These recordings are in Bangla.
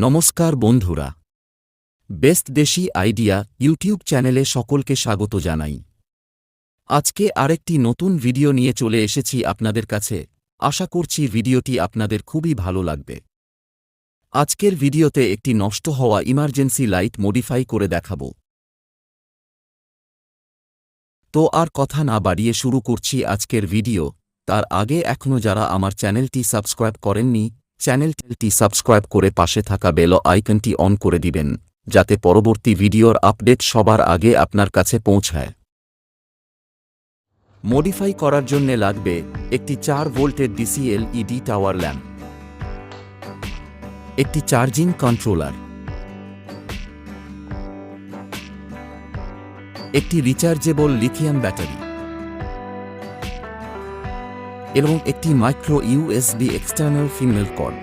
নমস্কার বন্ধুরা, বেস্ট দেশি আইডিয়া ইউটিউব চ্যানেলে সকলকে স্বাগত জানাই। আজকে আরেকটি নতুন ভিডিও নিয়ে চলে এসেছি আপনাদের কাছে। আশা করছি ভিডিওটি আপনাদের খুবই ভালো লাগবে। আজকের ভিডিওতে একটি নষ্ট হওয়া ইমার্জেন্সি লাইট মডিফাই করে দেখাবো। তো আর কথা না বাড়িয়ে শুরু করছি আজকের ভিডিও। তার আগে এখনও যারা আমার চ্যানেলটি সাবস্ক্রাইব করেননি, চ্যানেলটি সাবস্ক্রাইব করে পাশে থাকা বেল আইকনটি অন করে দিবেন, যাতে পরবর্তী ভিডিওর আপডেট সবার আগে আপনার কাছে পৌঁছায়। মডিফাই করার জন্য লাগবে একটি 4 ভোল্টের ডিসি এলইডি টাওয়ার ল্যাম্প, একটি চার্জিং কন্ট্রোলার, একটি রিচার্জেবল লিথিয়াম ব্যাটারি এবং একটি micro USB external female cord.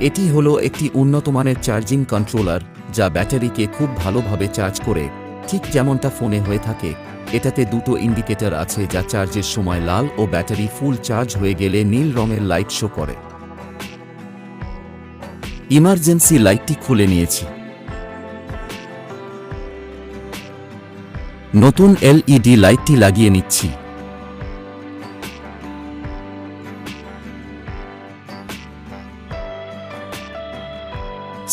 এটি হলো একটি উন্নতমানের চার্জিং কন্ট্রোলার, যা ব্যাটারিকে খুব ভালোভাবে চার্জ করে, ঠিক যেমনটা ফোনে হয়ে থাকে। এটাতে দুটো ইন্ডিকেটর আছে, যা চার্জের সময় লাল ও ব্যাটারি ফুল চার্জ হয়ে গেলে নীল রঙের লাইট শো করে। ইমার্জেন্সি লাইটটি খুলে নিয়েছি। নতুন এলইডি লাইটটি লাগিয়ে নিচ্ছি।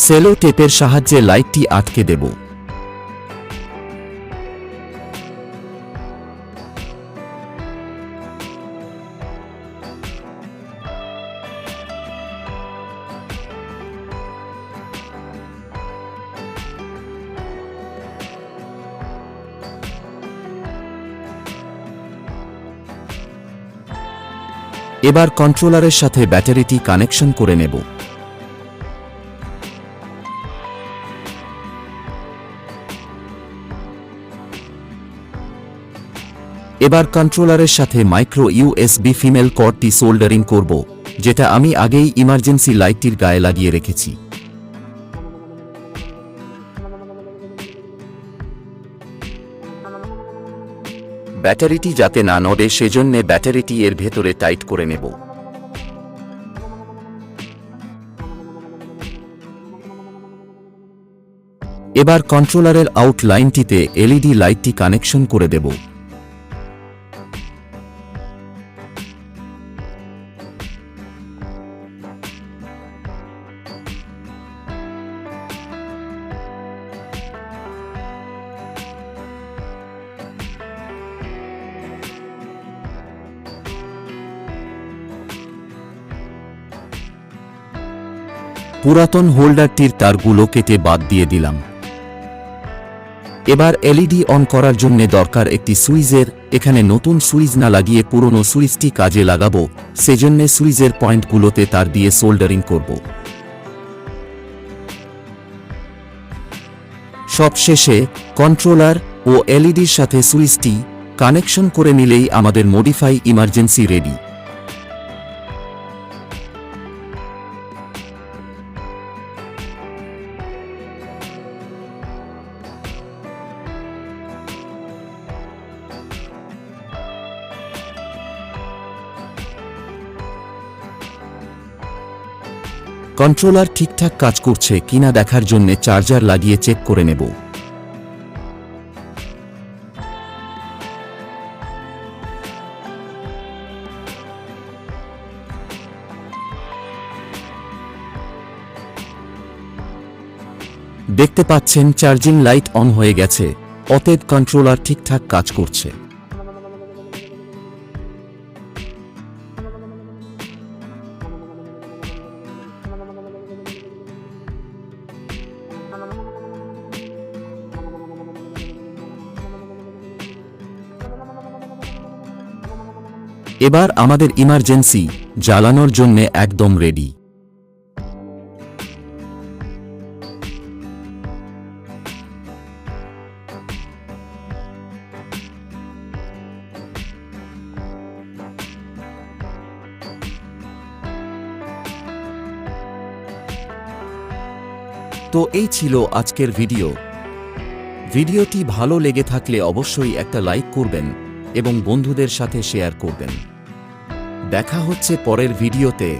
সেলো টেপের সাহায্যে লাইটটি আটকে দেব। এবার কন্ট্রোলারের সাথে ব্যাটারিটি কানেকশন করে নেব। এবার কন্ট্রোলারের সাথে মাইক্রো ইউএসবি ফিমেল কর্ডটি সোল্ডারিং করব, যেটা আমি আগেই ইমার্জেন্সি লাইটটির গায়ে লাগিয়ে রেখেছি। ব্যাটারিটি যাতে না নড়ে, সেজন্য ব্যাটারিটি এর ভেতরে টাইট করে নেব। এবার কন্ট্রোলারের আউট লাইনটিতে এলইডি লাইটটি কানেকশন করে দেব। পুরাতন হোল্ডারটির তারগুলো কেটে বাদ দিয়ে দিলাম। এবার এলইডি অন করার জন্য দরকার একটি সুইচের। এখানে নতুন সুইচ না লাগিয়ে পুরনো সুইচটি কাজে লাগাবো, সেজন্য সুইচের পয়েন্টগুলোতে তার দিয়ে সোল্ডারিং করব। সবশেষে কন্ট্রোলার ও এলইডির সাথে সুইচটি কানেকশন করে নিলেই আমাদের মডিফাই ইমার্জেন্সি রেডি। কন্ট্রোলার ঠিকঠাক কাজ করছে কিনা দেখার জন্য চার্জার লাগিয়ে চেক করে নেব। দেখতে পাচ্ছেন চার্জিং লাইট অন হয়ে গেছে, অতএব কন্ট্রোলার ঠিকঠাক কাজ করছে। এবার আমাদের ইমার্জেন্সি জ্বালানোর জন্য একদম রেডি। তো এই ছিল আজকের ভিডিওটি ভালো লেগে থাকলে অবশ্যই একটা লাইক করবেন এবং বন্ধুদের সাথে শেয়ার করবেন। দেখা হচ্ছে পরের ভিডিওতে।